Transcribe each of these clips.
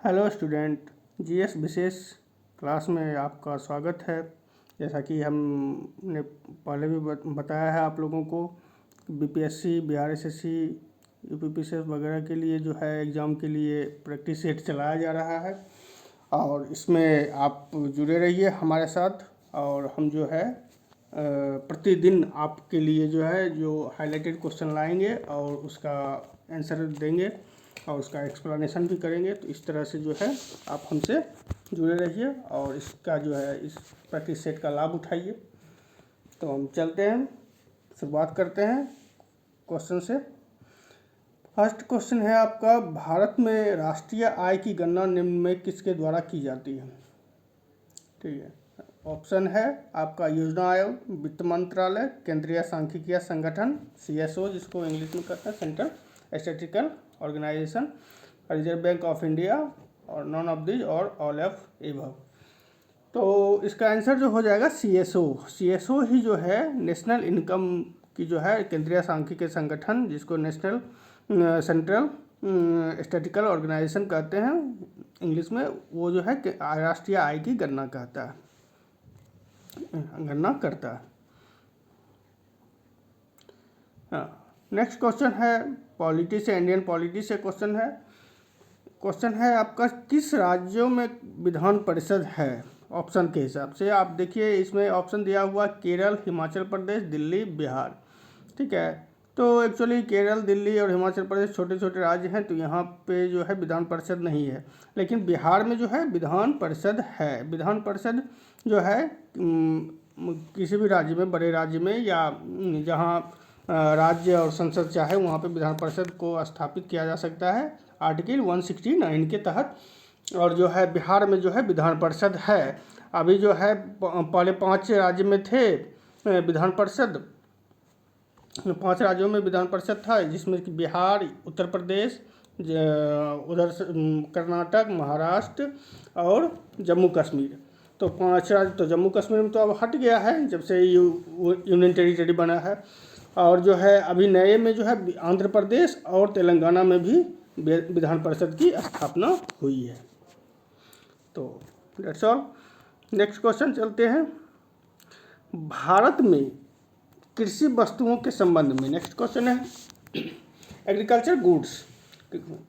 Hello student, GS विशेष class में आपका स्वागत है। जैसा कि हमने पहले भी बताया है आप लोगों को, बीपीएससी, बिहार एसएससी, यूपीपीसीएस वगैरह के लिए जो है एग्ज़ाम के लिए प्रैक्टिस सेट चलाया जा रहा है और इसमें आप जुड़े रहिए हमारे साथ। और हम जो है प्रतिदिन आपके लिए जो है जो हाईलाइटेड क्वेश्चन लाएंगे और उसका आंसर देंगे और उसका एक्सप्लेनेशन भी करेंगे। तो इस तरह से जो है आप हमसे जुड़े रहिए और इसका जो है इस प्रैक्टिस सेट का लाभ उठाइए। तो हम चलते हैं, शुरुआत करते हैं क्वेश्चन से। फर्स्ट क्वेश्चन है आपका, भारत में राष्ट्रीय आय की गणना निम्न में किसके द्वारा की जाती है? ठीक है, ऑप्शन है आपका योजना आयोग, वित्त मंत्रालय, केंद्रीय सांख्यिकीय संगठन सीएसओ जिसको इंग्लिश में कहते हैं Central Statistical Organisation, Reserve Bank of India, और नॉन ऑफ दिस और ऑल ऑफ एबव। तो इसका आंसर जो हो जाएगा सीएसओ ही जो है नेशनल इनकम की जो है केंद्रीय सांख्यिकीय संगठन जिसको नेशनल सेंट्रल स्टैटिस्टिकल ऑर्गेनाइजेशन कहते हैं इंग्लिश में, वो जो है राष्ट्रीय आय की गणना करता है। नेक्स्ट क्वेश्चन है पॉलिटी से, इंडियन पॉलिटी से क्वेश्चन है आपका, किस राज्यों में विधान परिषद है? ऑप्शन के हिसाब से आप देखिए, इसमें ऑप्शन दिया हुआ केरल, हिमाचल प्रदेश, दिल्ली, बिहार। ठीक है, तो एक्चुअली केरल, दिल्ली और हिमाचल प्रदेश छोटे छोटे राज्य हैं, तो यहाँ पे जो है विधान परिषद नहीं है। लेकिन बिहार में जो है विधान परिषद है। विधान परिषद जो है किसी भी राज्य में, बड़े राज्य में या जहाँ राज्य और संसद चाहे वहाँ पे विधान परिषद को स्थापित किया जा सकता है आर्टिकल 169 के तहत। और जो है बिहार में जो है विधान परिषद है। अभी जो है पहले 5 राज्य में थे विधान परिषद, 5 राज्यों में विधान परिषद था, जिसमें कि बिहार, उत्तर प्रदेश, उधर कर्नाटक, महाराष्ट्र और जम्मू कश्मीर। तो 5 राज्य, तो जम्मू कश्मीर में तो अब हट गया है जब से यूनियन टेरिटरी बना है। और जो है अभी नए में जो है आंध्र प्रदेश और तेलंगाना में भी विधान परिषद की स्थापना हुई है। तो दैट्स ऑल। नेक्स्ट क्वेश्चन चलते हैं, भारत में कृषि वस्तुओं के संबंध में। नेक्स्ट क्वेश्चन है एग्रीकल्चर गुड्स।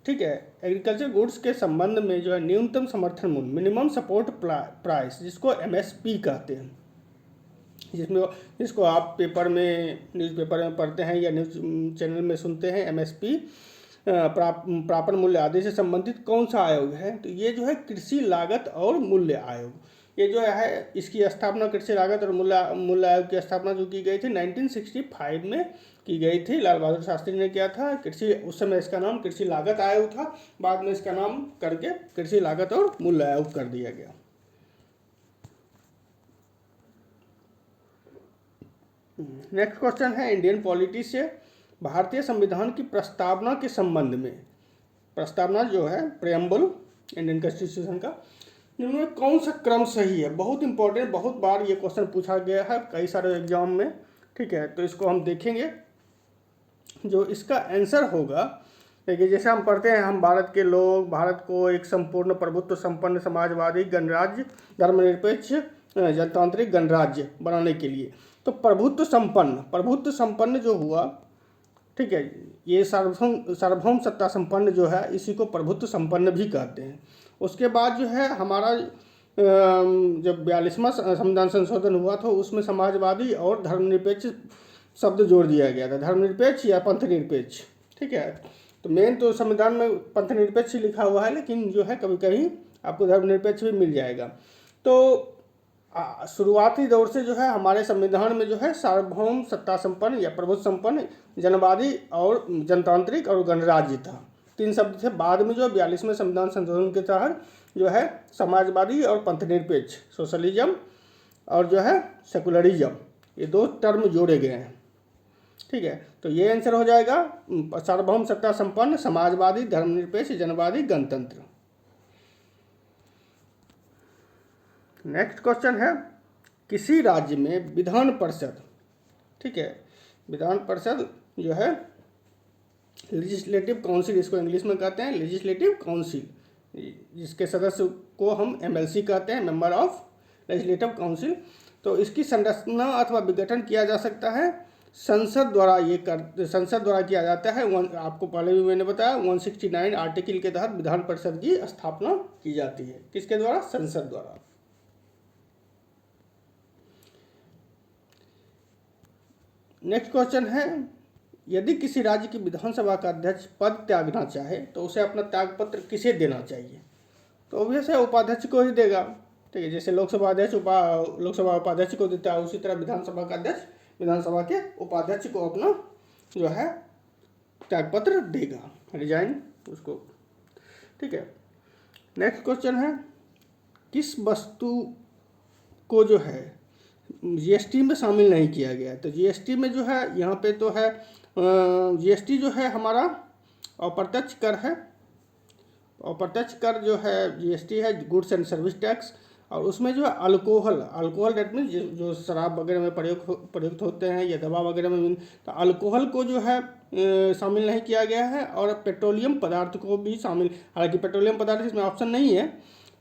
ठीक है, एग्रीकल्चर गुड्स के संबंध में जो है न्यूनतम समर्थन मूल्य, मिनिमम सपोर्ट प्राइस, जिसको एमएसपी कहते हैं, जिसको आप पेपर में, न्यूज़पेपर में पढ़ते हैं या न्यूज़ चैनल में सुनते हैं। एमएसपी प्राप्य मूल्य आदि से संबंधित कौन सा आयोग है? तो ये जो है कृषि लागत और मूल्य आयोग। ये जो है इसकी स्थापना, कृषि लागत और मूल्य आयोग की स्थापना जो की गई थी 1965 में की गई थी। लाल बहादुर शास्त्री ने किया था। उस समय इसका नाम कृषि लागत आयोग था, बाद में इसका नाम करके कृषि लागत और मूल्य आयोग कर दिया गया। नेक्स्ट क्वेश्चन है इंडियन पॉलिटी से, भारतीय संविधान की प्रस्तावना के संबंध में। प्रस्तावना जो है प्रेम्बल इंडियन कॉन्स्टिट्यूशन का, इनमें कौन सा क्रम सही है? बहुत इंपॉर्टेंट, बहुत बार ये क्वेश्चन पूछा गया है कई सारे एग्जाम में। ठीक है, तो इसको हम देखेंगे। जो इसका आंसर होगा, देखिए जैसे हम पढ़ते हैं, हम भारत के लोग भारत को एक संपूर्ण प्रभुत्व संपन्न समाजवादी गणराज्य, धर्मनिरपेक्ष जनतांत्रिक गणराज्य बनाने के लिए, तो प्रभुत्व संपन्न जो हुआ, ठीक है, ये सार्वभौम सत्ता संपन्न जो है इसी को प्रभुत्व संपन्न भी कहते हैं। उसके बाद जो है हमारा जब 42वां संविधान संशोधन हुआ था, उसमें समाजवादी और धर्मनिरपेक्ष शब्द जोड़ दिया गया था, धर्मनिरपेक्ष या पंथनिरपेक्ष। ठीक है, तो मेन तो संविधान में पंथनिरपेक्ष लिखा हुआ है, लेकिन जो है कभी कहीं आपको धर्मनिरपेक्ष भी मिल जाएगा। तो शुरुआती दौर से जो है हमारे संविधान में जो है सार्वभौम सत्ता संपन्न या प्रभुत्व संपन्न, जनवादी और जनतांत्रिक और गणराज्य था, 3 शब्द थे। बाद में जो 42वें संविधान संशोधन के तहत जो है समाजवादी और पंथनिरपेक्ष, सोशलिज्म और जो है सेकुलरिज्म, ये 2 टर्म जोड़े गए हैं। ठीक है, तो ये आंसर हो जाएगा सार्वभौम सत्ता संपन्न, समाजवादी, धर्मनिरपेक्ष, जनवादी, गणतंत्र। नेक्स्ट क्वेश्चन है, किसी राज्य में विधान परिषद, ठीक है, विधान परिषद जो है लेजिस्लेटिव काउंसिल, इसको इंग्लिश में कहते हैं लेजिस्लेटिव काउंसिल, जिसके सदस्य को हम MLC कहते हैं, मेंबर ऑफ लेजिस्लेटिव काउंसिल। तो इसकी संरचना अथवा विघटन किया जा सकता है संसद द्वारा, संसद द्वारा किया जाता है। आपको पहले भी मैंने बताया 169 आर्टिकल के तहत विधान परिषद की स्थापना की जाती है। किसके द्वारा? संसद द्वारा। नेक्स्ट क्वेश्चन है, यदि किसी राज्य की विधानसभा का अध्यक्ष पद त्यागना चाहे तो उसे अपना त्यागपत्र किसे देना चाहिए? तो ऑब्वियस है उपाध्यक्ष को ही देगा। ठीक है, जैसे लोकसभा अध्यक्ष लोकसभा उपाध्यक्ष को देता है, उसी तरह विधानसभा का अध्यक्ष विधानसभा के उपाध्यक्ष को अपना जो है त्यागपत्र देगा, रिजाइन उसको। ठीक है, नेक्स्ट क्वेश्चन है, किस वस्तु को जो है GST में शामिल नहीं किया गया? तो GST में जो है यहाँ पे तो है GST जो है हमारा अप्रत्यक्ष कर है। अप्रत्यक्ष कर जो है GST है, गुड्स एंड सर्विस टैक्स। और उसमें जो है अल्कोहल डेट में जो शराब वगैरह में प्रयुक्त होते हैं या दवा वगैरह में, तो अल्कोहल को जो है शामिल नहीं किया गया है। और पेट्रोलियम पदार्थ को भी शामिल, हालांकि पेट्रोलियम पदार्थ इसमें ऑप्शन नहीं है,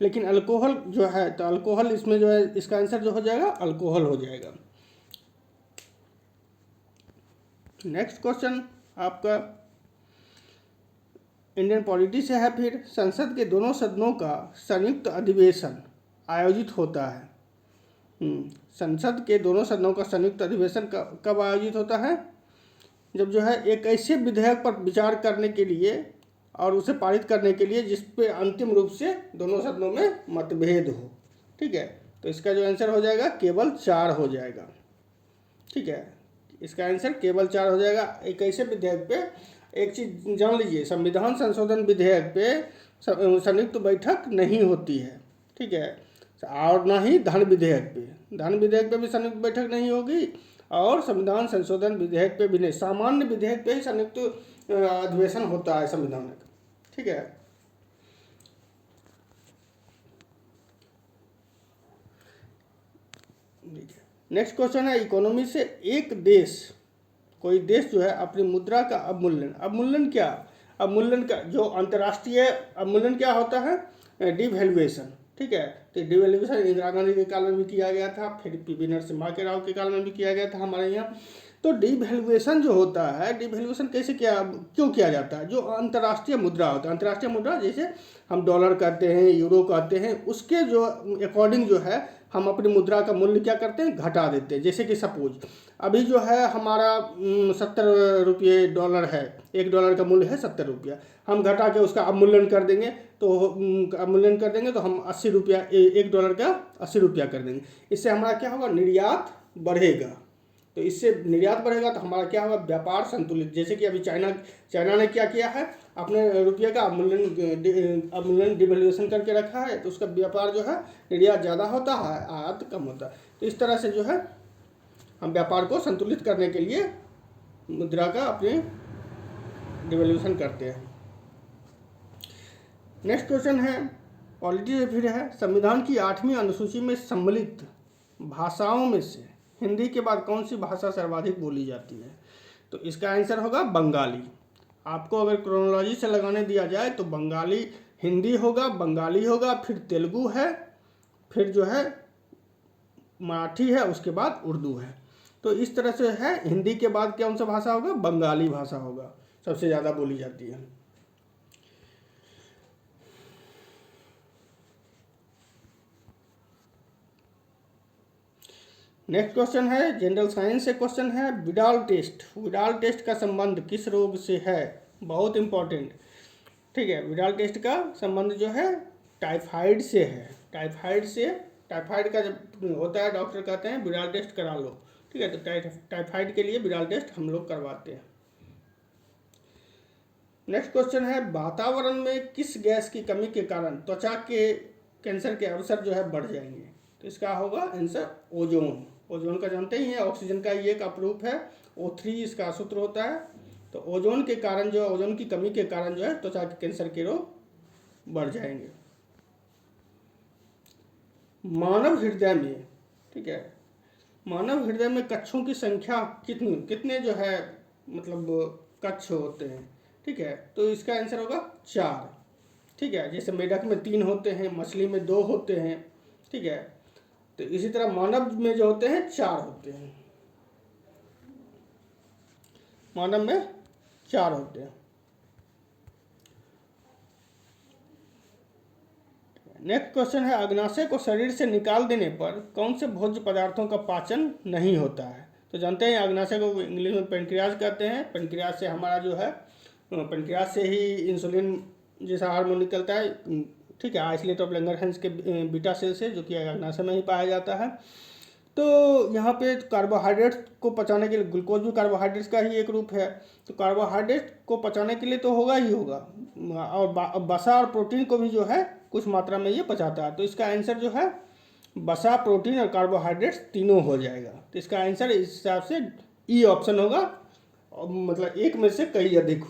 लेकिन अल्कोहल जो है, तो अल्कोहल इसमें जो है इसका आंसर जो हो जाएगा अल्कोहल हो जाएगा। नेक्स्ट क्वेश्चन आपका इंडियन पॉलिटी से है। फिर संसद के दोनों सदनों का संयुक्त अधिवेशन आयोजित होता है। संसद के दोनों सदनों का संयुक्त अधिवेशन कब आयोजित होता है? जब जो है एक ऐसे विधेयक पर विचार करने के लिए और उसे पारित करने के लिए जिस पे अंतिम रूप से दोनों सदनों में मतभेद हो। ठीक है, तो इसका जो आंसर हो जाएगा केवल 4 हो जाएगा। ठीक है, इसका आंसर केवल 4 हो जाएगा। एक ऐसे विधेयक पे, एक चीज जान लीजिए, संविधान संशोधन विधेयक पे संयुक्त बैठक नहीं होती है। ठीक है, और ना ही धन विधेयक पे भी संयुक्त बैठक नहीं होगी, और संविधान संशोधन विधेयक पे भी नहीं, सामान्य विधेयक पे ही संयुक्त अधिवेशन होता है संविधान का। ठीक है, नेक्स्ट क्वेश्चन है, इकोनॉमी से एक देश, कोई देश जो है अपनी मुद्रा का अवमूल्यन का जो अंतर्राष्ट्रीय अवमूल्यन क्या होता है? डिवैल्यूएशन। ठीक है, तो डिवैल्यूएशन इंदिरा गांधी के काल में भी किया गया था, फिर PV नरसिम्हा के राव के काल में भी किया गया था हमारे यहाँ। तो डिवैल्यूएशन जो होता है, डिवैल्यूएशन क्यों किया जाता है? जो अंतर्राष्ट्रीय मुद्रा होता है, अंतर्राष्ट्रीय मुद्रा जैसे हम डॉलर कहते हैं, यूरो कहते हैं, उसके जो अकॉर्डिंग जो है हम अपनी मुद्रा का मूल्य क्या करते हैं? घटा देते हैं। जैसे कि सपोज अभी जो है हमारा 70 रुपये डॉलर है, $1 का मूल्य है 70 रुपया, हम घटा के उसका अवमूल्यन कर देंगे, तो हम 80 रुपया, $1 का 80 रुपया कर देंगे। इससे हमारा क्या होगा? निर्यात बढ़ेगा। तो इससे निर्यात बढ़ेगा तो हमारा क्या होगा? व्यापार संतुलित। जैसे कि अभी चाइना ने क्या किया है? अपने रुपये का अवमूल्यन डिवैल्यूएशन करके रखा है, तो उसका व्यापार जो है निर्यात ज़्यादा होता है, आयात कम होता है। तो इस तरह से जो है हम व्यापार को संतुलित करने के लिए मुद्रा का अपने डिवैल्यूएशन करते हैं। नेक्स्ट क्वेश्चन है, पॉलिटी से फिर है, संविधान की 8वीं अनुसूची में सम्मिलित भाषाओं में से हिंदी के बाद कौन सी भाषा सर्वाधिक बोली जाती है? तो इसका आंसर होगा बंगाली। आपको अगर क्रोनोलॉजी से लगाने दिया जाए तो बंगाली, हिंदी होगा, बंगाली होगा, फिर तेलुगु है, फिर जो है मराठी है, उसके बाद उर्दू है। तो इस तरह से है, हिंदी के बाद कौन सा भाषा होगा? बंगाली भाषा होगा, सबसे ज़्यादा बोली जाती है। नेक्स्ट क्वेश्चन है, जनरल साइंस से क्वेश्चन है, विडाल टेस्ट का संबंध किस रोग से है? बहुत इंपॉर्टेंट। ठीक है, विडाल टेस्ट का संबंध जो है टाइफाइड से है। टाइफाइड का जब होता है, डॉक्टर कहते हैं विडाल टेस्ट करा लो। ठीक है, तो टाइफाइड के लिए विडाल टेस्ट हम लोग करवाते हैं। नेक्स्ट क्वेश्चन है, वातावरण में किस गैस की कमी के कारण त्वचा के कैंसर के अवसर जो है बढ़ जाएंगे? तो इसका होगा आंसर ओजोन का जानते ही है, ऑक्सीजन का ये एक अपरूप है, O3 इसका सूत्र होता है। तो ओजोन के कारण जो, ओजोन की कमी के कारण जो है त्वचा के कैंसर के रोग बढ़ जाएंगे। मानव हृदय में, ठीक है, मानव हृदय में कक्षों की संख्या कितने जो है मतलब कक्ष होते हैं? ठीक है, तो इसका आंसर होगा 4। ठीक है, जैसे मेढक में 3 होते हैं, मछली में 2 होते हैं, ठीक है। तो इसी तरह मानव में जो होते हैं 4 होते हैं, मानव में 4 होते हैं। नेक्स्ट क्वेश्चन है, अग्नाशय को शरीर से निकाल देने पर कौन से भोज्य पदार्थों का पाचन नहीं होता है? तो जानते हैं अग्नाशय को इंग्लिश में पेनक्रियाज कहते हैं। पेनक्रियाज से हमारा जो है, पेनक्रियाज से ही इंसुलिन जैसा हार्मोन निकलता है, ठीक है, आइसोलेट ऑफ लैंगरहैंस के बीटा सेल से, जो कि अग्नाशय में ही पाया जाता है। तो यहाँ पे कार्बोहाइड्रेट को पचाने के लिए, ग्लूकोज भी कार्बोहाइड्रेट्स का ही एक रूप है, तो कार्बोहाइड्रेट को पचाने के लिए तो होगा ही होगा, और वसा और प्रोटीन को भी जो है कुछ मात्रा में ये पचाता है। तो इसका आंसर जो है वसा, प्रोटीन और कार्बोहाइड्रेट्स तीनों हो जाएगा। तो इसका आंसर इस हिसाब से ई ऑप्शन होगा, मतलब एक में से कई अधिक,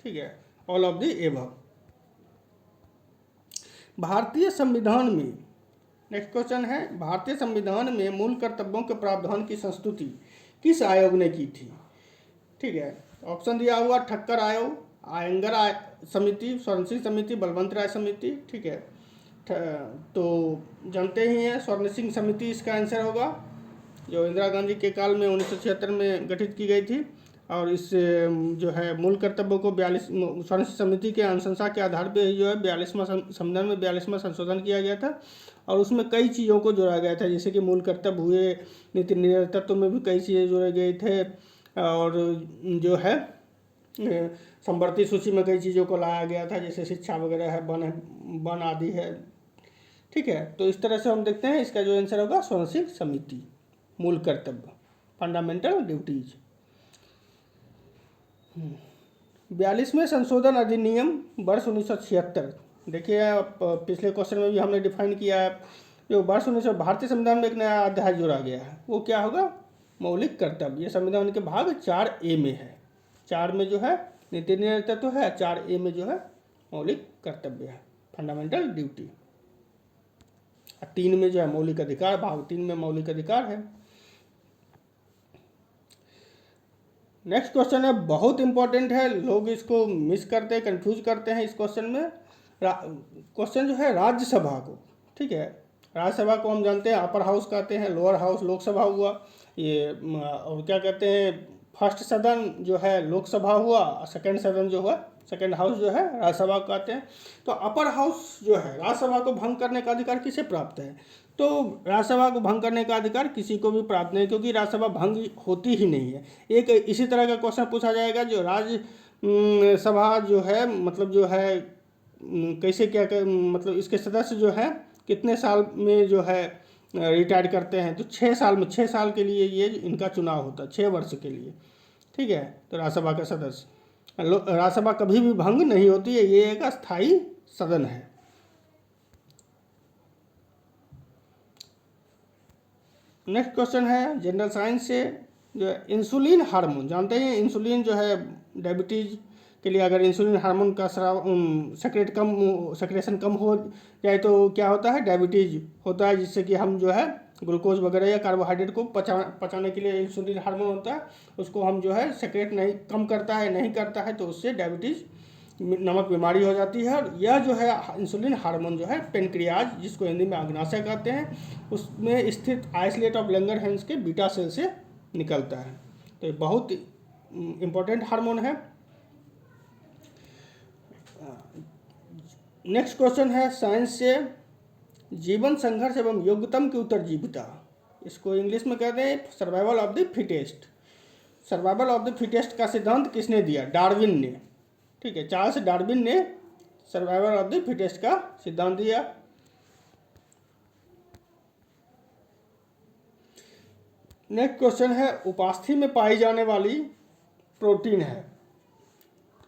ठीक है, ऑल ऑफ द एबव। भारतीय संविधान में, नेक्स्ट क्वेश्चन है, भारतीय संविधान में मूल कर्तव्यों के प्रावधान की संस्तुति किस आयोग ने की थी? ठीक है, ऑप्शन दिया हुआ ठक्कर आयोग, आयंगर समिति, स्वर्ण सिंह समिति, बलवंत राय समिति, ठीक है। तो जानते ही हैं स्वर्ण सिंह समिति इसका आंसर होगा, जो इंदिरा गांधी के काल में 1976 में गठित की गई थी, और इस जो है मूल कर्तव्यों को 42 स्वर्ण सिंह समिति के अनुशंसा के आधार पर ही जो है 42वां संविधान में 42वां संशोधन किया गया था, और उसमें कई चीज़ों को जोड़ा गया था, जैसे कि मूल कर्तव्य हुए, नीति निर्धारित्व में भी कई चीज़ें जोड़े गए थे, और जो है संवर्ती सूची में कई चीज़ों को लाया गया था, जैसे शिक्षा वगैरह है, वन आदि है, ठीक है। तो इस तरह से हम देखते हैं इसका जो आंसर होगा स्वर्ण सिंह समिति, मूल कर्तव्य, फंडामेंटल ड्यूटीज। 42वें संशोधन अधिनियम वर्ष 1976, देखिए आप पिछले क्वेश्चन में भी हमने डिफाइन किया है, जो वर्ष 1900 भारतीय संविधान में एक नया अध्याय जोड़ा गया है, वो क्या होगा? मौलिक कर्तव्य। ये संविधान के भाग 4A में है, 4 में जो है नीति निर्धारित्व है, 4A में जो है मौलिक कर्तव्य है, फंडामेंटल ड्यूटी, 3 में जो है मौलिक अधिकार, भाग 3 में मौलिक अधिकार है। नेक्स्ट क्वेश्चन है, बहुत इंपॉर्टेंट है, लोग इसको मिस करते हैं, कंफ्यूज करते हैं इस क्वेश्चन में। क्वेश्चन जो है राज्यसभा को, ठीक है, राज्यसभा को हम जानते हैं अपर हाउस कहते हैं, लोअर हाउस लोकसभा हुआ, ये और क्या कहते हैं, फर्स्ट सदन जो है लोकसभा हुआ, सेकंड सदन जो हुआ, सेकंड हाउस जो है राज्यसभा कहते हैं। तो अपर हाउस जो है राज्यसभा को भंग करने का अधिकार किसे प्राप्त है? तो राज्यसभा को भंग करने का अधिकार किसी को भी प्राप्त नहीं, क्योंकि राज्यसभा भंग होती ही नहीं है। एक इसी तरह का क्वेश्चन पूछा जाएगा, जो राज्य सभा जो है, मतलब जो है कैसे क्या मतलब इसके सदस्य जो है कितने साल में जो है रिटायर करते हैं? तो 6 साल में, 6 साल के लिए ये इनका चुनाव होता है, 6 वर्ष के लिए, ठीक है। तो राज्यसभा का सदस्य, राज्यसभा कभी भी भंग नहीं होती है, ये एक अस्थायी सदन है। नेक्स्ट क्वेश्चन है जनरल साइंस से, जो है इंसुलिन हार्मोन, जानते हैं इंसुलिन जो है डायबिटीज के लिए, अगर इंसुलिन हार्मोन का सेक्रेशन कम हो जाए तो क्या होता है? डायबिटीज होता है, जिससे कि हम जो है ग्लूकोज वगैरह या कार्बोहाइड्रेट को पचाने के लिए इंसुलिन हार्मोन होता है, उसको हम जो है सेक्रेट नहीं, कम करता है, नहीं करता है, तो उससे डायबिटीज नमक बीमारी हो जाती है। और यह जो है इंसुलिन हार्मोन जो है पेनक्रियाज, जिसको हिंदी में अग्नाशय कहते हैं, उसमें स्थित आइसोलेट ऑफ लैंगरहैंस के बीटा सेल से निकलता है। तो ये बहुत इम्पोर्टेंट हार्मोन है। नेक्स्ट क्वेश्चन है साइंस से, जीवन संघर्ष एवं योग्यतम की उत्तरजीविता, इसको इंग्लिश में कहते हैं survival of the fittest. Survival of the fittest का सिद्धांत किसने दिया? डार्विन ने, ठीक है, चार्ल्स डार्विन ने सर्वाइवल ऑफ द फिटेस्ट का सिद्धांत दिया। नेक्स्ट क्वेश्चन है, उपास्थि में पाई जाने वाली प्रोटीन है,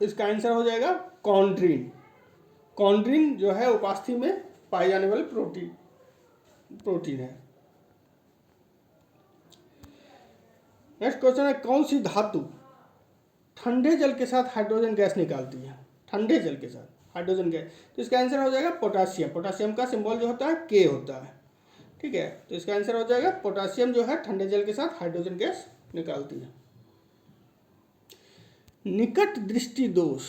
इसका आंसर हो जाएगा कॉन्ड्रिन। कॉन्ड्रिन जो है उपास्थि में पाई जाने वाली प्रोटीन है। नेक्स्ट क्वेश्चन है, कौन सी धातु ठंडे जल के साथ हाइड्रोजन गैस निकालती है? ठंडे जल के साथ हाइड्रोजन गैस, तो इसका आंसर हो जाएगा पोटासियम। पोटासियम का सिंबल जो होता है K होता है, ठीक है। तो इसका आंसर हो जाएगा पोटासियम जो है ठंडे जल के साथ हाइड्रोजन गैस निकालती है। निकट दृष्टि दोष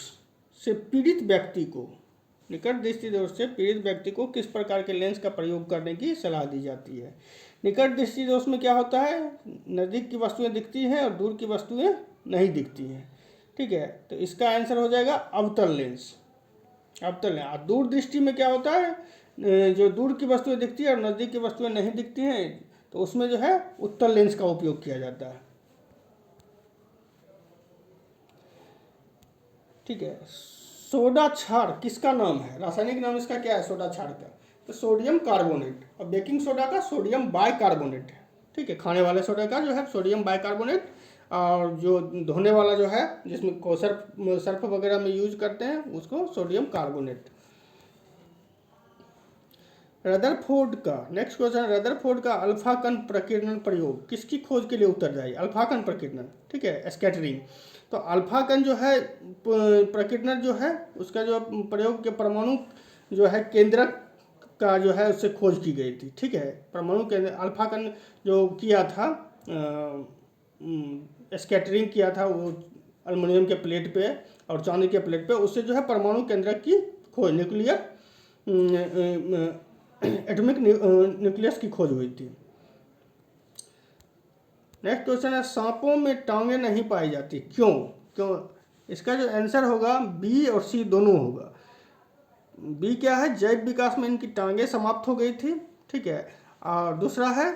से पीड़ित व्यक्ति को निकट दृष्टि दोष से पीड़ित व्यक्ति को किस प्रकार के लेंस का प्रयोग करने की सलाह दी जाती है? निकट दृष्टि दोष में क्या होता है, नज़दीक की वस्तुएं दिखती हैं और दूर की वस्तुएं नहीं दिखती हैं। ठीक है, तो इसका आंसर हो जाएगा अवतल लेंस। अवतल लेंस। और दूर दृष्टि में क्या होता है, जो दूर की वस्तुएं दिखती है और नज़दीक की वस्तुएं नहीं दिखती हैं, तो उसमें जो है उत्तल लेंस का उपयोग किया जाता है। ठीक है, सोडा क्षार किसका नाम है? रासायनिक नाम इसका क्या है सोडा क्षार का? तो सोडियम कार्बोनेट। और बेकिंग सोडा का सोडियम बाइकार्बोनेट है। ठीक है, खाने वाले सोडा का जो है सोडियम बाइकार्बोनेट, और जो धोने वाला जो है जिसमें को सर्फ वगैरह में यूज करते हैं उसको सोडियम कार्बोनेट। रदरफोर्ड का नेक्स्ट क्वेश्चन, रदरफोर्ड का अल्फा कण प्रकीर्णन प्रयोग किसकी खोज के लिए उत्तरदायी? अल्फा कण प्रकीर्णन। ठीक है, स्कैटरिंग। तो अल्फा कण जो है प्रकीर्णन जो है उसका जो प्रयोग के परमाणु जो है केंद्रक का जो है उससे खोज की गई थी। ठीक है, परमाणु केंद्र अल्फा कण जो किया था, स्कैटरिंग किया था वो एल्युमिनियम के प्लेट पे और चांदी के प्लेट पे, उससे जो है परमाणु केंद्रक की खोज, न्यूक्लियर एटॉमिक न्यूक्लियस की खोज हुई थी। नेक्स्ट क्वेश्चन है, सांपों में टांगे नहीं पाई जाती, क्यों? क्यों? इसका जो आंसर होगा बी और सी दोनों होगा। बी क्या है, जैव विकास में इनकी टांगे समाप्त हो गई थी। ठीक है, और दूसरा है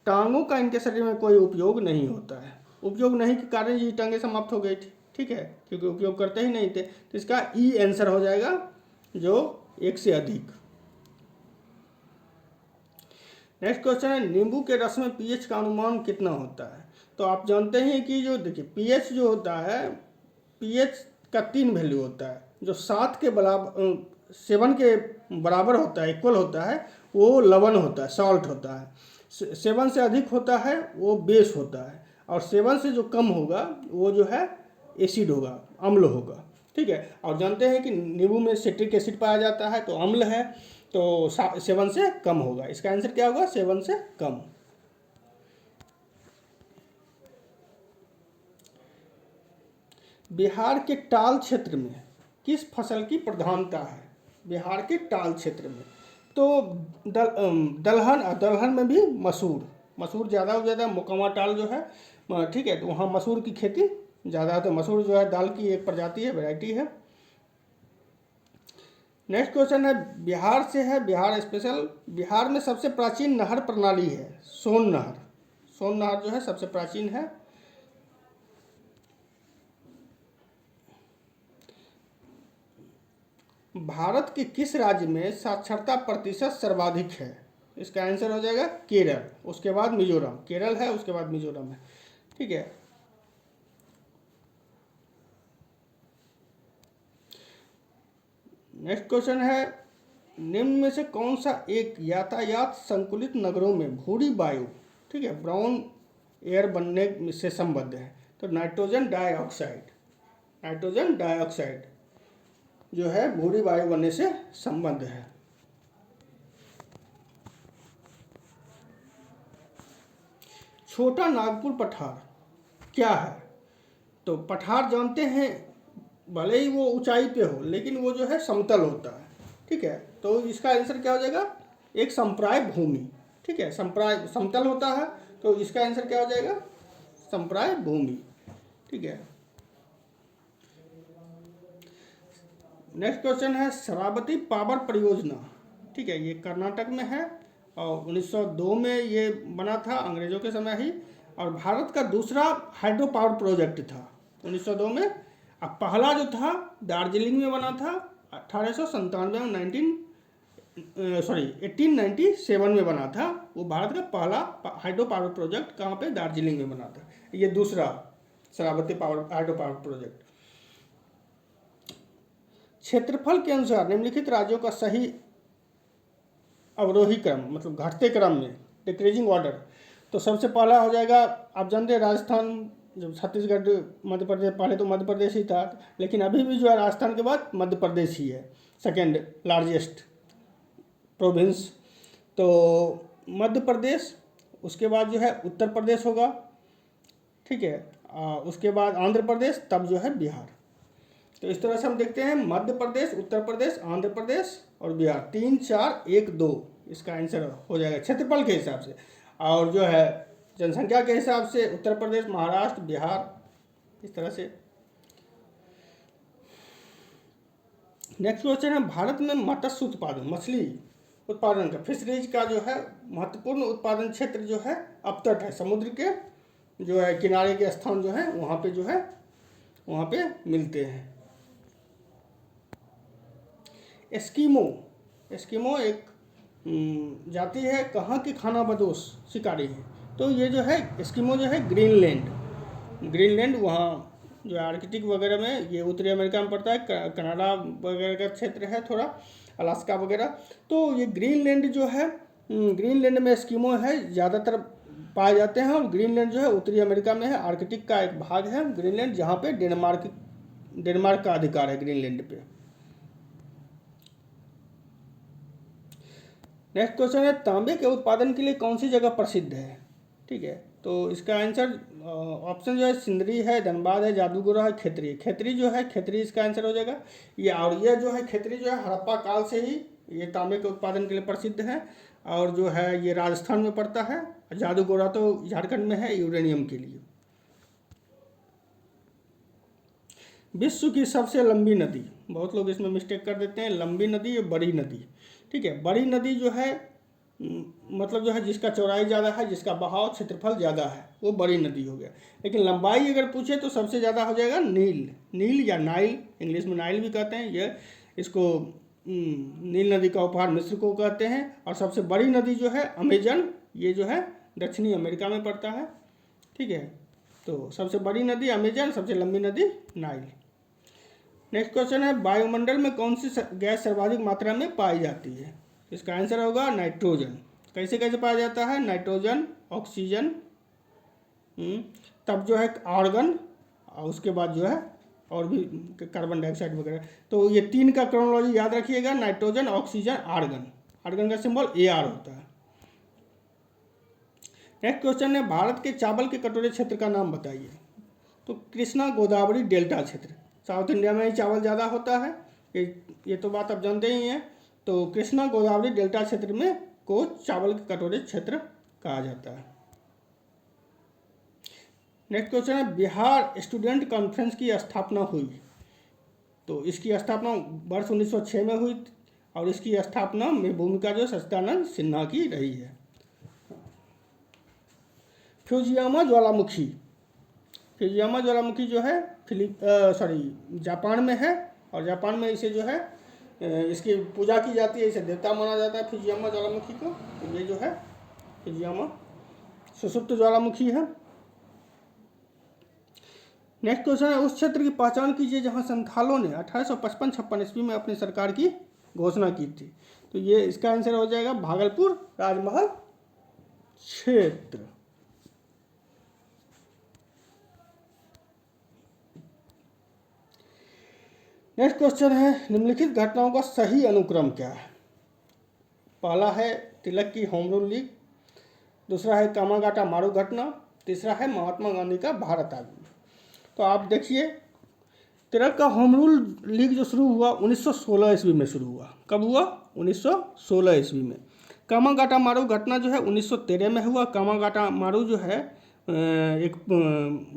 टांगों का इनके शरीर में कोई उपयोग नहीं होता है। उपयोग नहीं के कारण ये टांगे समाप्त हो गई थी। ठीक है, क्योंकि उपयोग करते ही नहीं थे। तो इसका ई आंसर हो जाएगा, जो एक से अधिक। नेक्स्ट क्वेश्चन है, नींबू के रस में पीएच का अनुमान कितना होता है? तो आप जानते हैं कि जो देखिए पीएच जो होता है, पीएच का 3 वैल्यू होता है। जो 7 के बराबर 7 के बराबर होता है, इक्वल होता है, वो लवण होता है, सॉल्ट होता है। 7 से अधिक होता है वो बेस होता है, और 7 से जो कम होगा वो जो है एसिड होगा, अम्ल होगा। ठीक है, और जानते हैं कि नींबू में सिट्रिक एसिड पाया जाता है, तो अम्ल है, तो 7 से कम होगा। इसका आंसर क्या होगा, 7 से कम। बिहार के टाल क्षेत्र में किस फसल की प्रधानता है? बिहार के टाल क्षेत्र में तो दलहन में भी मसूर ज़्यादा हो जाता है। मोकामा टाल जो है, ठीक है, तो वहाँ मसूर की खेती ज़्यादा है। तो मसूर जो है दाल की एक प्रजाति है, वैरायटी है। नेक्स्ट क्वेश्चन है, बिहार से है, बिहार स्पेशल। बिहार में सबसे प्राचीन नहर प्रणाली है सोन नहर। सोन नहर जो है सबसे प्राचीन है। भारत के किस राज्य में साक्षरता प्रतिशत सर्वाधिक है? इसका आंसर हो जाएगा केरल, उसके बाद मिजोरम। केरल है, उसके बाद मिजोरम है। ठीक है, नेक्स्ट क्वेश्चन है, निम्न में से कौन सा एक यातायात संकुलित नगरों में भूरी वायु, ठीक है, ब्राउन एयर बनने से संबद्ध है? तो नाइट्रोजन डाइऑक्साइड। नाइट्रोजन डाइऑक्साइड जो है भूरी वायु बनने से संबद्ध है। छोटा नागपुर पठार क्या है? तो पठार जानते हैं, भले ही वो ऊंचाई पे हो लेकिन वो जो है समतल होता है। ठीक है, तो इसका आंसर क्या हो जाएगा, एक संप्राय भूमि। ठीक है, संप्राय समतल होता है, तो इसका आंसर क्या हो जाएगा, संप्राय भूमि। ठीक है, नेक्स्ट क्वेश्चन है, शरावती पावर परियोजना, ठीक है, ये कर्नाटक में है और 1902 में ये बना था, अंग्रेजों के समय ही, और भारत का दूसरा हाइड्रो पावर प्रोजेक्ट था 1902 में। अब पहला जो था दार्जिलिंग में बना था 1897 में, 1897 में बना था। वो भारत का पहला हाइड्रो पावर प्रोजेक्ट कहाँ पे, दार्जिलिंग में बना था। ये दूसरा Sharavati power hydro power project. क्षेत्रफल के अनुसार निम्नलिखित राज्यों का सही अवरोही क्रम, मतलब घटते क्रम में, डिक्रीजिंग ऑर्डर। तो सबसे पहला हो जाएगा, आप जानते हैं राजस्थान, जब छत्तीसगढ़ मध्य प्रदेश, पहले तो मध्य प्रदेश ही था, लेकिन अभी भी जो है राजस्थान के बाद मध्य प्रदेश ही है सेकेंड लार्जेस्ट प्रोविंस। तो मध्य प्रदेश, उसके बाद जो है उत्तर प्रदेश होगा। ठीक है, उसके बाद आंध्र प्रदेश, तब जो है बिहार। तो इस तरह से हम देखते हैं मध्य प्रदेश, उत्तर प्रदेश, आंध्र प्रदेश और बिहार, 3 4 1 2 इसका आंसर हो जाएगा क्षेत्रफल के हिसाब से। और जो है जनसंख्या के हिसाब से उत्तर प्रदेश, महाराष्ट्र, बिहार, इस तरह से। नेक्स्ट क्वेश्चन है भारत में मत्स्य उत्पादन, मछली उत्पादन का, फिशरीज का जो है महत्वपूर्ण उत्पादन क्षेत्र जो है अपतट है, समुद्र के जो है किनारे के स्थान जो है वहाँ पे जो है वहाँ पे मिलते हैं। एस्किमो, एस्किमो एक जाति है, कहाँ की खानाबदोश शिकारी है। तो ये जो है एस्किमो जो है ग्रीनलैंड वहाँ जो आर्कटिक वगैरह में, ये उत्तरी अमेरिका में पड़ता है, कनाडा वगैरह का क्षेत्र है थोड़ा, अलास्का वगैरह। तो ये ग्रीनलैंड जो है, ग्रीनलैंड में एस्किमो है ज़्यादातर पाए जाते हैं। और ग्रीनलैंड जो है उत्तरी अमेरिका में है, आर्कटिक का एक भाग है ग्रीनलैंड, जहाँ पे डेनमार्क का अधिकार है ग्रीनलैंड पे। नेक्स्ट क्वेश्चन है तांबे के उत्पादन के लिए कौन सी जगह प्रसिद्ध है। ठीक है, तो इसका आंसर ऑप्शन जो है सिंदरी है, धनबाद है, जादूगोरा है, खेतरी। खेतरी जो है, खेतरी इसका आंसर हो जाएगा। ये और ये जो है खेतरी जो है हड़प्पा काल से ही ये तांबे के उत्पादन के लिए प्रसिद्ध है। और जो है ये राजस्थान में पड़ता है। जादूगोरा तो झारखंड में है यूरेनियम के लिए। विश्व की सबसे लंबी नदी, बहुत लोग इसमें मिस्टेक कर देते हैं, लंबी नदी या बड़ी नदी। ठीक है, बड़ी नदी जो है मतलब जो है जिसका चौड़ाई ज़्यादा है, जिसका बहाव क्षेत्रफल ज़्यादा है, वो बड़ी नदी हो गया। लेकिन लंबाई अगर पूछे तो सबसे ज़्यादा हो जाएगा नील या नाइल, इंग्लिश में नाइल भी कहते हैं। ये इसको नील नदी का उपहार मिस्र को कहते हैं। और सबसे बड़ी नदी जो है अमेजन, ये जो है दक्षिणी अमेरिका में पड़ता है। ठीक है, तो सबसे बड़ी नदी अमेजन, सबसे लंबी नदी नाइल। नेक्स्ट क्वेश्चन है वायुमंडल में कौन सी गैस सर्वाधिक मात्रा में पाई जाती है। इसका आंसर होगा नाइट्रोजन। कैसे कैसे पाया जाता है, नाइट्रोजन, ऑक्सीजन, तब जो है आर्गन, और उसके बाद जो है और भी कार्बन डाइऑक्साइड वगैरह। तो ये 3 का क्रोनोलॉजी याद रखिएगा, नाइट्रोजन, ऑक्सीजन, आर्गन। आर्गन का सिंबल AR होता है। नेक्स्ट क्वेश्चन है भारत के चावल के कटोरे क्षेत्र का नाम बताइए। तो कृष्णा गोदावरी डेल्टा क्षेत्र, साउथ इंडिया में ही चावल ज़्यादा होता है, ये तो बात आप जानते ही हैं। तो कृष्णा गोदावरी डेल्टा क्षेत्र में को चावल के कटोरे क्षेत्र कहा जाता है। नेक्स्ट क्वेश्चन है बिहार स्टूडेंट कॉन्फ्रेंस की स्थापना हुई। तो इसकी स्थापना वर्ष 1906 में हुई और इसकी स्थापना में भूमिका जो सच्चिदानंद सिन्हा की रही है। फ्यूजियामा ज्वालामुखी, फ्यूजियामा ज्वालामुखी जो है जापान में है। और जापान में इसे जो है इसकी पूजा की जाती है, इसे देवता माना जाता है फ्यूजियामा ज्वालामुखी को। तो ये जो है फ्यूजियामा सुषुप्त ज्वालामुखी है। नेक्स्ट क्वेश्चन है उस क्षेत्र की पहचान कीजिए जहां संथालों ने 1855-56 ईस्वी में अपनी सरकार की घोषणा की थी। तो ये इसका आंसर हो जाएगा भागलपुर राजमहल क्षेत्र। नेक्स्ट क्वेश्चन है निम्नलिखित घटनाओं का सही अनुक्रम क्या है। पहला है तिलक की होम रूल लीग, दूसरा है कामागाटा मारू घटना, तीसरा है महात्मा गांधी का भारत आगमन। तो आप देखिए तिलक का होम रूल लीग जो शुरू हुआ 1916 ईस्वी में शुरू हुआ। कब हुआ, 1916 ईस्वी में। कामागाटा मारू घटना जो है 1913 में हुआ। कामागाटा मारू जो है एक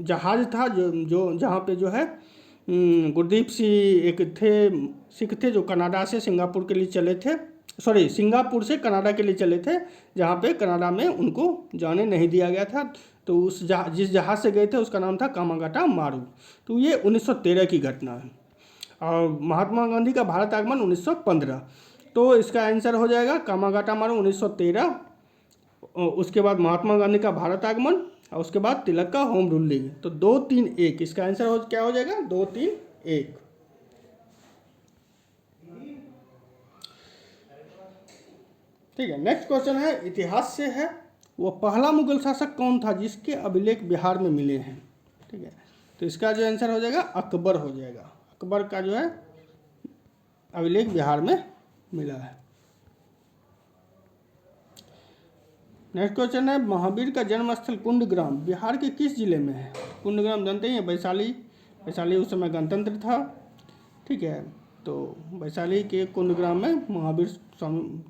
जहाज़ था जो जहाँ पे जो है गुरदीप सिंह एक थे सिख थे जो कनाडा से सिंगापुर के लिए चले थे, सिंगापुर से कनाडा के लिए चले थे, जहाँ पे कनाडा में उनको जाने नहीं दिया गया था। तो जिस जहाज़ से गए थे उसका नाम था कामागाटा मारू। तो ये 1913 की घटना है। और महात्मा गांधी का भारत आगमन 1915। तो इसका आंसर हो जाएगा कामागाटा मारू 1913, उसके बाद महात्मा गांधी का भारत आगमन और उसके बाद तिलक का होम रूल लीग। तो 2 3 1 इसका आंसर क्या हो जाएगा, 2 3 1। ठीक है, नेक्स्ट क्वेश्चन है इतिहास से है। वो पहला मुगल शासक कौन था जिसके अभिलेख बिहार में मिले हैं। ठीक है, तो इसका जो आंसर हो जाएगा अकबर हो जाएगा। अकबर का जो है अभिलेख बिहार में मिला है। नेक्स्ट क्वेश्चन है महावीर का जन्मस्थल कुंडग्राम बिहार के किस जिले में है। कुंडग्राम जानते हैं वैशाली, उस समय गणतंत्र था। ठीक है। तो वैशाली के कुंदग्राम में महावीर स्वामी।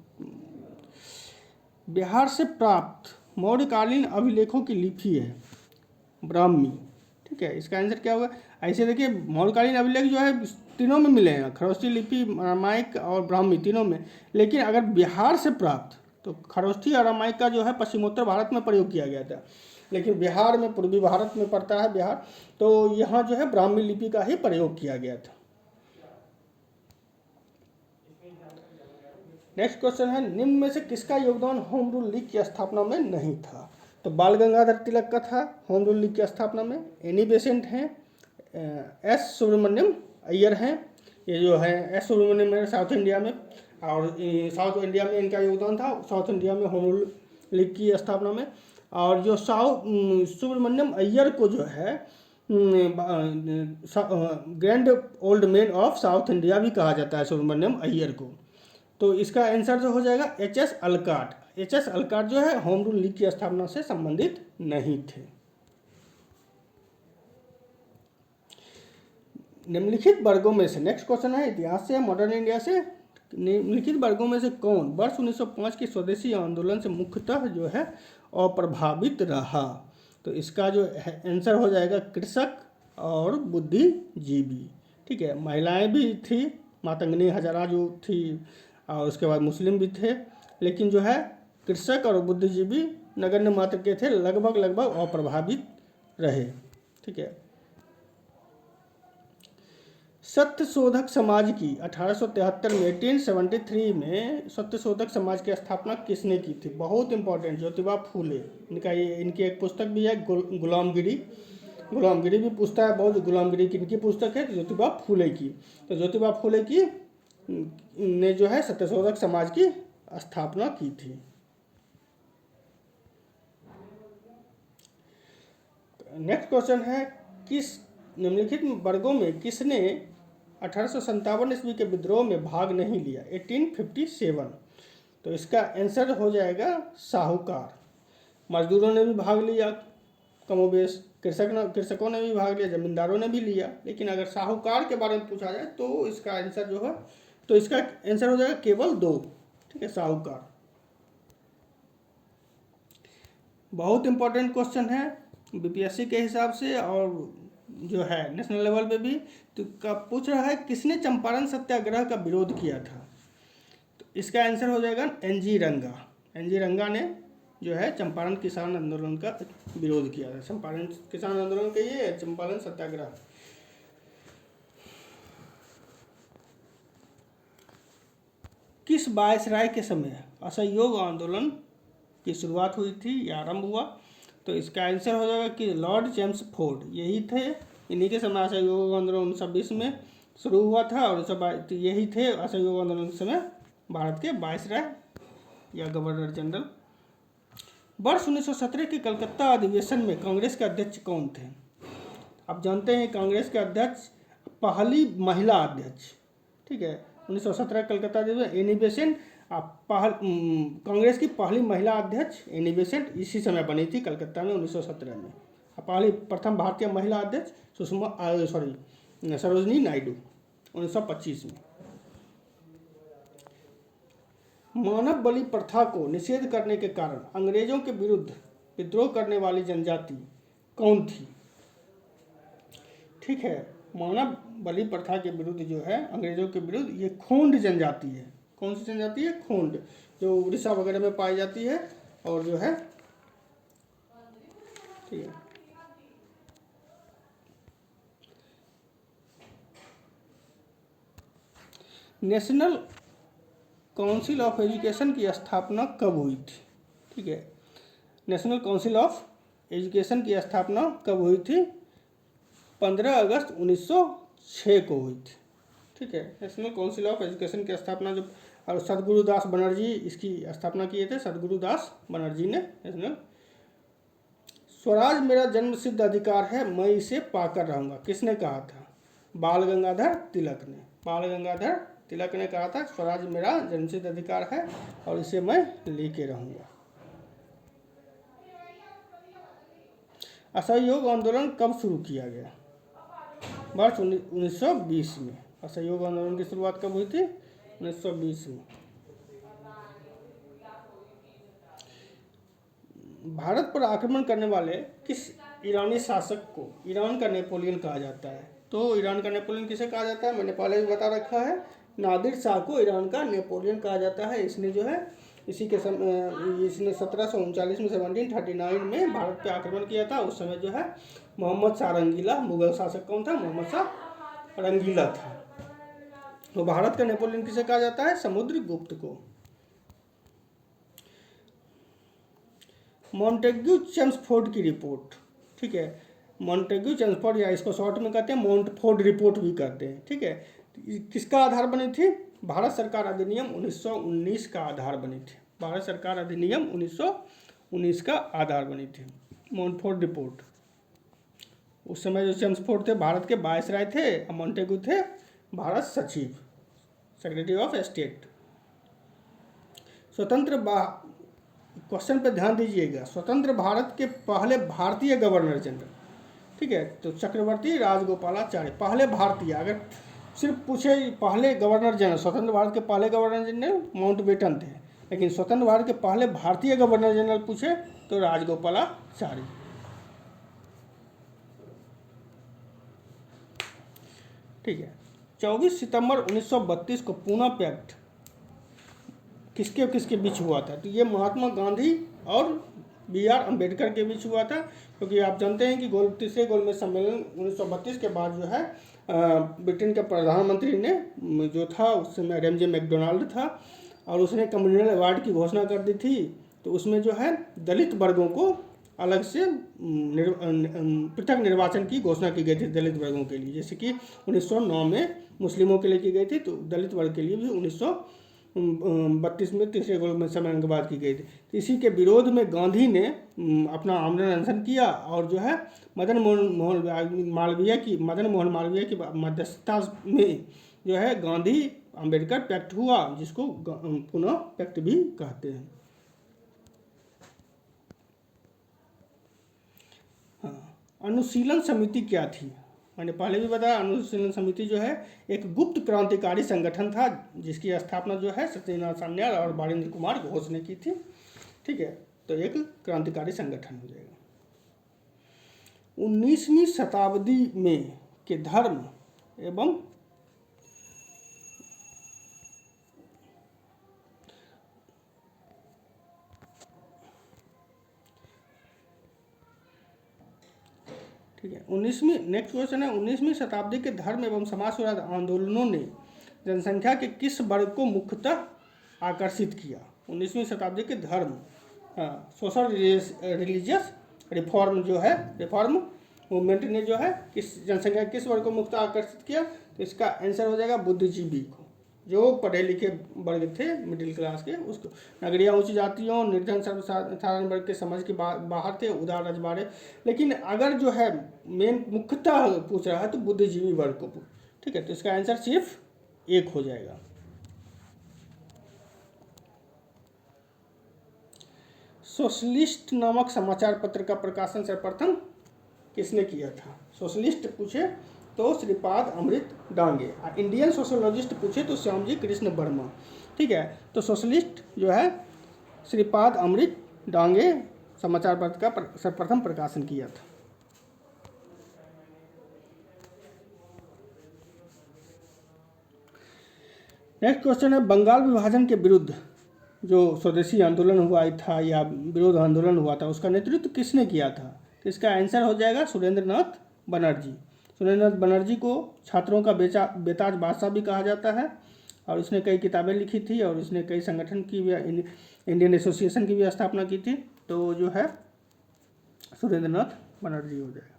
बिहार से प्राप्त मौर्यकालीन अभिलेखों की लिपि है ब्राह्मी। ठीक है, इसका आंसर क्या होगा? ऐसे देखिए, मौर्यकालीन अभिलेख जो है तीनों में मिले हैं, खरोष्ठी लिपि, रामायिक और ब्राह्मी, तीनों में। लेकिन अगर बिहार से प्राप्त, तो खरोष्ठी और रामायिक का जो है पश्चिमोत्तर भारत में प्रयोग किया गया था, लेकिन बिहार में, पूर्वी भारत में पड़ता है बिहार, तो यहाँ जो है ब्राह्मी लिपि का ही प्रयोग किया गया था। नेक्स्ट क्वेश्चन है, निम्न में से किसका योगदान होम रूल लीग की स्थापना में नहीं था? तो बाल गंगाधर तिलक का था होम रूल लीग की स्थापना में। एनी बेसेंट हैं, एस सुब्रमण्यम अय्यर हैं, ये जो है एस सुब्रमण्यम है साउथ इंडिया में, और साउथ इंडिया में इनका योगदान था, साउथ इंडिया में होम रूल लीग की स्थापना में। और जो सुब्रमण्यम अय्यर को जो है grand old man of south India भी कहा जाता है सुब्रमण्यम अय्यर को। तो इसका आंसर जो हो जाएगा एच.एस. अलकाट। एच.एस. अलकाट जो है होम रूल लीग की स्थापना से संबंधित नहीं थे। निम्नलिखित वर्गों में से, नेक्स्ट क्वेश्चन है इतिहास से, मॉडर्न इंडिया से, निम्नलिखित वर्गों में से कौन वर्ष 1905 के स्वदेशी आंदोलन से मुख्यतः जो है अप्रभावित रहा? तो इसका जो आंसर हो जाएगा कृषक और बुद्धिजीवी। ठीक है, महिलाएं भी थी, मातंगनी हजारा जो थी, और उसके बाद मुस्लिम भी थे, लेकिन जो है कृषक और बुद्धिजीवी नगण्य मात्र के थे, लगभग अप्रभावित रहे। ठीक है। सत्यशोधक समाज की 1873 में 1873 में सत्यशोधक समाज की स्थापना किसने की थी? बहुत इंपॉर्टेंट, ज्योतिबा फूले। इनकी एक पुस्तक भी है गुलामगिरी। गुलामगिरी भी पूछता है बहुत। गुलामगिरी किनकी पुस्तक है? ज्योतिबा फूले की। तो ज्योतिबा फूले की ने जो है सत्यशोधक समाज की स्थापना की थी। नेक्स्ट क्वेश्चन है, किस निम्नलिखित वर्गों में किसने 1857 ईस्वी के विद्रोह में भाग नहीं लिया? 1857। तो इसका आंसर हो जाएगा साहूकार। मजदूरों ने भी भाग लिया कमोबेश, कृषकों ने भी भाग लिया, जमींदारों ने भी लिया, लेकिन अगर साहूकार के बारे में पूछा जाए तो इसका आंसर जो है, तो इसका आंसर हो जाएगा केवल 2। ठीक है, साहूकार। बहुत इंपॉर्टेंट क्वेश्चन है बीपीएससी के हिसाब से, और जो है नेशनल लेवल पे भी। तो पूछ रहा है किसने चंपारण सत्याग्रह का विरोध किया था? तो इसका आंसर हो जाएगा एनजी रंगा। एनजी रंगा ने जो है चंपारण किसान आंदोलन का विरोध किया था। चंपारण किसान आंदोलन के ये चंपारण सत्याग्रह। किस वायसराय के समय असहयोग आंदोलन की शुरुआत हुई थी या आरंभ हुआ? तो इसका आंसर हो जाएगा कि लॉर्ड जेम्स फोर्ड, यही थे। इन्हीं के समय असहयोग आंदोलन 1920 में शुरू हुआ था, और यही थे असहयोग आंदोलन के समय भारत के वायसराय या गवर्नर जनरल। वर्ष 1917 के कलकत्ता अधिवेशन में कांग्रेस के अध्यक्ष कौन थे? आप जानते हैं कांग्रेस के अध्यक्ष, पहली महिला अध्यक्ष। ठीक है, 1917 कलकत्ता अधिवेशन, एनी बेसेंट। कांग्रेस की पहली महिला अध्यक्ष एनी बेसेंट इसी समय बनी थी कलकत्ता में 1917 में। प्रथम भारतीय महिला अध्यक्ष सरोजनी नायडू 1925 में। मानव बलि प्रथा को निषेध करने के कारण अंग्रेजों के विरुद्ध विद्रोह करने वाली जनजाति कौन थी? ठीक है, मानव बलि प्रथा के विरुद्ध जो है अंग्रेजों के विरुद्ध, ये खोंड जनजाति है। कौन सी जनजाति है? खोंड, जो उड़ीसा वगैरह में पाई जाती है, और जो है ठीक है। नेशनल काउंसिल ऑफ एजुकेशन की स्थापना कब हुई थी? ठीक है, नेशनल काउंसिल ऑफ एजुकेशन की स्थापना कब हुई थी? 15 अगस्त 1906 को हुई थी। ठीक है, नेशनल काउंसिल ऑफ एजुकेशन की स्थापना जो, और सदगुरुदास बनर्जी इसकी स्थापना किए थे, सदगुरुदास बनर्जी ने। नेशनल स्वराज मेरा जन्मसिद्ध अधिकार है, मैं इसे पाकर रहूँगा, किसने कहा था? बाल गंगाधर तिलक ने। बाल गंगाधर तिलक ने कहा था स्वराज मेरा जन्मसिद्ध अधिकार है और इसे मैं लेके रहूँगा। असहयोग आंदोलन कब शुरू किया गया? वर्ष 1920 में। असहयोग आंदोलन की शुरुआत कब हुई थी? 1920 में। भारत पर आक्रमण करने वाले किस ईरानी शासक को ईरान का नेपोलियन कहा जाता है? तो ईरान का नेपोलियन किसे कहा जाता है? मैंने पहले भी बता रखा है, नादिर शाह को ईरान का नेपोलियन कहा जाता है। इसने जो है इसने 1739 में 1739 में भारत पे आक्रमण किया था। उस समय जो है मोहम्मद शाह रंगीला, मुगल शासक कौन था? मोहम्मद शाह रंगीला था। तो भारत का नेपोलियन किसे कहा जाता है? समुद्रगुप्त को। मॉन्टेग्यू चेम्सफोर्ड की रिपोर्ट, ठीक है, मॉन्टेग्यू चेम्सफोर्ड या इसको शॉर्ट में कहते हैं मॉन्टफोर्ड रिपोर्ट भी कहते हैं, ठीक है। किसका आधार बनी थी? भारत सरकार अधिनियम 1919 का आधार बनी थी। भारत सरकार अधिनियम 1919 का आधार बनी थी मॉन्टफोर्ड रिपोर्ट। उस समय जो चेम्सफोर्ड थे भारत के वायसराय थे और मॉन्टेग्यू थे भारत सचिव, सेक्रेटरी ऑफ स्टेट। स्वतंत्र क्वेश्चन पे ध्यान दीजिएगा। स्वतंत्र भारत के पहले भारतीय गवर्नर जनरल, ठीक है, तो चक्रवर्ती राजगोपालाचार्य पहले भारतीय। अगर सिर्फ पूछे पहले गवर्नर जनरल, स्वतंत्र भारत के पहले गवर्नर जनरल माउंटबेटन थे, लेकिन स्वतंत्र भारत के पहले भारतीय गवर्नर जनरल पूछे तो राजगोपालाचार्य। ठीक है। 24 सितंबर 1932 को पूना पैक्ट किसके किसके बीच हुआ था? तो ये महात्मा गांधी और BR अम्बेडकर के बीच हुआ था, क्योंकि आप जानते हैं कि तीसरे गोलमेज सम्मेलन 1932 के बाद जो है ब्रिटेन के प्रधानमंत्री ने जो था उस समय RMJ मैकडोनाल्ड था, और उसने कम्युनल अवार्ड की घोषणा कर दी थी। तो उसमें जो है दलित वर्गों को अलग से पृथक निर्वाचन की घोषणा की गई थी दलित वर्गों के लिए, जैसे कि 1909 में मुस्लिमों के लिए की गई थी, तो दलित वर्ग के लिए भी 1932 में तीसरे गोलमेज सम्मेलन के बाद की गई थी। इसी के विरोध में गांधी ने अपना आमरण अनशन किया, और जो है मदन मोहन मालवीय की मध्यस्थता में जो है गांधी अम्बेडकर पैक्ट हुआ, जिसको पुनः पैक्ट भी कहते हैं। हाँ, अनुशीलन समिति क्या थी? मैंने पहले भी बताया, अनुशीलन समिति जो है एक गुप्त क्रांतिकारी संगठन था, जिसकी स्थापना जो है सत्यनारायण सान्याल और बारिंद्र कुमार घोष ने की थी, ठीक है। तो एक क्रांतिकारी संगठन हो जाएगा। 19वीं शताब्दी में के धर्म एवं ठीक है। 19वीं नेक्स्ट क्वेश्चन है, 19वीं शताब्दी के धर्म एवं समाजवाद आंदोलनों ने जनसंख्या के किस वर्ग को मुख्यतः आकर्षित किया? 19वीं शताब्दी के धर्म, सोशल रिलीजियस रिफॉर्म जो है, रिफॉर्म मूवमेंट ने जो है किस जनसंख्या किस वर्ग को मुख्यतः आकर्षित किया? तो इसका आंसर हो जाएगा बुद्धिजीवी को, जो पढ़े लिखे वर्ग थे मिडिल क्लास के, उसको। नगरीय उच्च जातियों, निर्धन सर्वसाधारण वर्ग के समझ के बाहर थे, उदार रजवाड़े। लेकिन अगर जो है मेन मुख्यतः पूछ रहा है तो बुद्धिजीवी वर्ग को, ठीक है। तो इसका आंसर सिर्फ एक हो जाएगा। सोशलिस्ट नामक समाचार पत्र का प्रकाशन सर्वप्रथम किसने किया था? सोशलिस्ट पूछे तो श्रीपाद अमृत डांगे, इंडियन सोशोलॉजिस्ट पूछे तो श्यामजी कृष्ण वर्मा, ठीक है। तो सोशलिस्ट जो है श्रीपाद अमृत डांगे समाचार पत्र का सर्वप्रथम प्रकाशन किया था। नेक्स्ट क्वेश्चन है, बंगाल विभाजन के विरुद्ध जो स्वदेशी आंदोलन हुआ था या विरोध आंदोलन हुआ था, उसका नेतृत्व किसने किया था? तो इसका आंसर हो जाएगा सुरेंद्रनाथ बनर्जी। सुरेंद्रनाथ बनर्जी को छात्रों का बेताज बादशाह भी कहा जाता है, और इसने कई किताबें लिखी थी, और इसने कई संगठन की भी, इंडियन एसोसिएशन की भी स्थापना की थी। तो जो है सुरेंद्रनाथ बनर्जी हो जाएगा।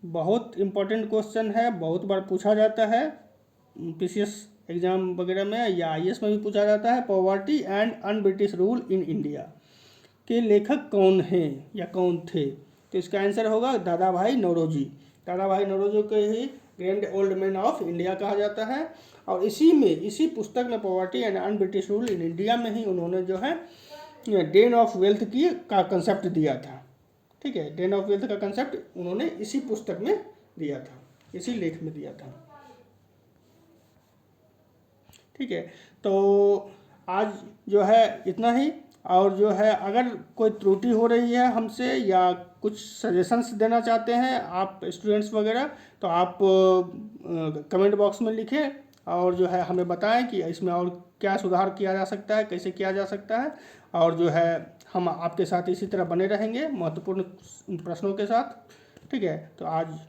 बहुत इंपॉर्टेंट क्वेश्चन है, बहुत बार पूछा जाता है PCS एग्जाम वगैरह में या IAS में भी पूछा जाता है। Poverty and un British rule in India के लेखक कौन हैं या कौन थे? तो इसका आंसर होगा दादा भाई नौरोजी। दादा भाई नौरोजी को ही grand old man of India कहा जाता है, और इसी पुस्तक में poverty and un British rule in India में ही उन्होंने जो है डेन ऑफ वेल्थ का कंसेप्ट दिया था, ठीक है। डेन ऑफ वेल्थ का कंसेप्ट उन्होंने इसी पुस्तक में दिया था, इसी लेख में दिया था। ठीक है, तो आज जो है इतना ही। और जो है अगर कोई त्रुटि हो रही है हमसे या कुछ सजेशंस देना चाहते हैं आप स्टूडेंट्स वगैरह, तो आप कमेंट बॉक्स में लिखें और जो है हमें बताएं कि इसमें और क्या सुधार किया जा सकता है, कैसे किया जा सकता है। और जो है हम आपके साथ इसी तरह बने रहेंगे महत्वपूर्ण प्रश्नों के साथ। ठीक है, तो आज